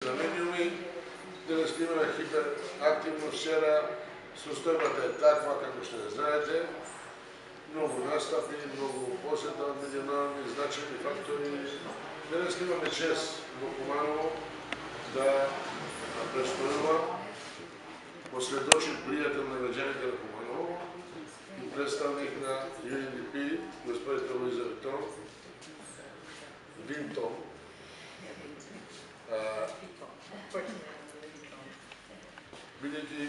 Намениуми, денес имаме хиперактивно вчера, состојбата е таква, како што ја знаете, многу настапи, многу посета од меѓународни значајни фактори. Денес имаме чест во Куманово да престојува последочен пријател на граѓаните на Куманово и представник на UNDP, господин Луиза Винтон, бидејќи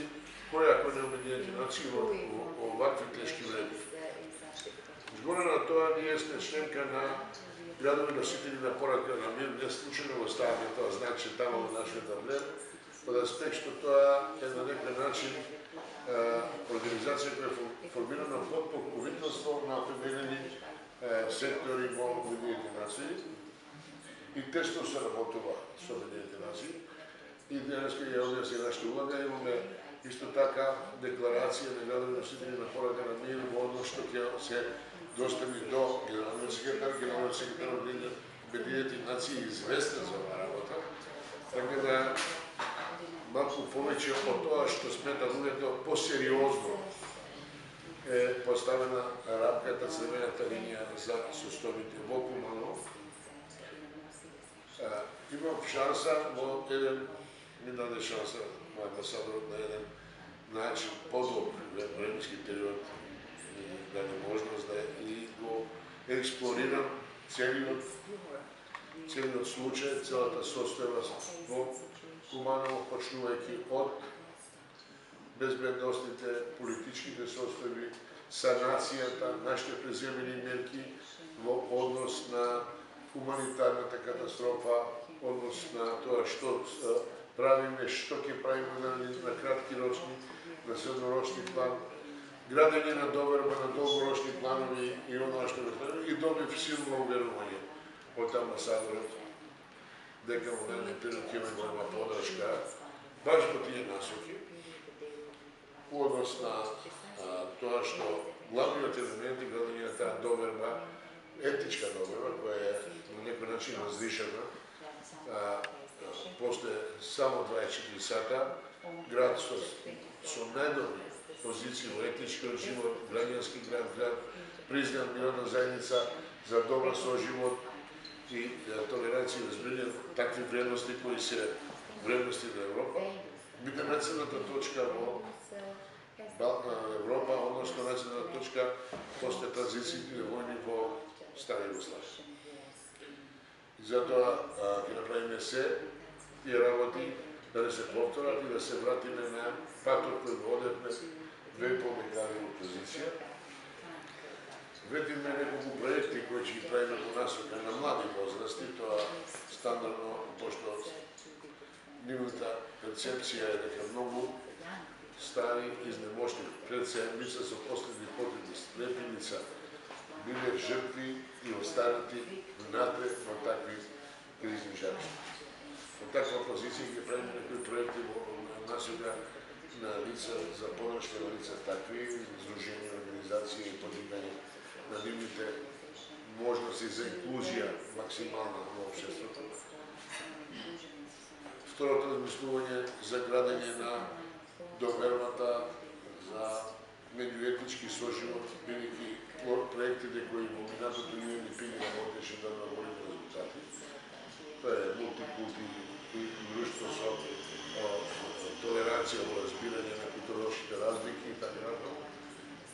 кој ако не Обединените нации во овакви тешки време. Згоре на тоа, ние сме членка на градови носители на порака на мир, не случайно го ставаме тоа значи тамо во нашиот таблет, од аспект што тоа е на некој начин организација која е формирана под покровителство на определени сектори во Обединените нации и тесно се работува со Обединените нации. И денес ја објасни нашата улога, имаме исто така декларација на градови носители на порака на мир во однос што ќе се достави до генералниот секретар од Обединените нации известен за оваа работа. Така да малку повеќе од тоа што смета луѓето посериозно е поставена рамката, црвената линија за состојбите во Куманово. Имам шанса во еден, ми даде шанса мој амбасадорот на еден начин подобр временски период, ми даде можност да и го експлорирам целиот случај, целата состојба во Куманово, почнувајќи од безбедностните, политичките состојби, санацијата, нашите преземени мерки во однос на хуманитарната катастрофа, однос на тоа што правиме, што ќе правиме на кратки рочни, на среднорочни план, градење на доверба на долгорочни планови и оноа што го правиме, и добив силно уверување од амбасадорот дека во нареден период ќе има голема подршка баш во тие насоки, во однос на тоа што главниот елемент е градење на таа доверба, етичка доверба, која е на некој начин возвишена. После само 24 сата, град со најдобри позиции во етничкиот живот, граѓански град, признат мирна заедница за добра соживот и толеранција и разбирање, такви вредности кои се вредности на Европа, биде најценната точка во Европа, односно најценната точка после транзициите војни во Стара Југославија. Затоа ќе направиме се тие работи да не се повторат и да се вратиме на патот кој го одевме 2,5 декади во опозиција. Ветиме неколку проекти кои ќе ги правиме во насока на млади возрасти, тоа стандардно, пошто нивната перцепција е дека многу стари, изнемошни пред седмица со последни потреби стрепеница биле жртви и останати внатре во такви кризни жаришта. Во таква позиција ќе правиме некои проекти во насока на лица за подршка на лица такви, издружени организации и подигнање на нивните можности за инклузија максимална во општеството. Второто размислување за градење на довербата за меѓуетнички соживот, бидејќи проектите кои во минатото UNDP ги работеше да големи резултати. Тоа е мултикулти и друштво со толеранција во разбирање на културолошките разлики и така натаму.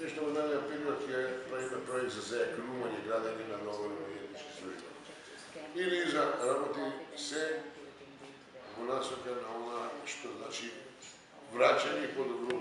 Нешто во нареден период ќе правиме проект за зајакнување градење на нови етнички соживот. Или за работи се во насока на она што значи враќање и подобрување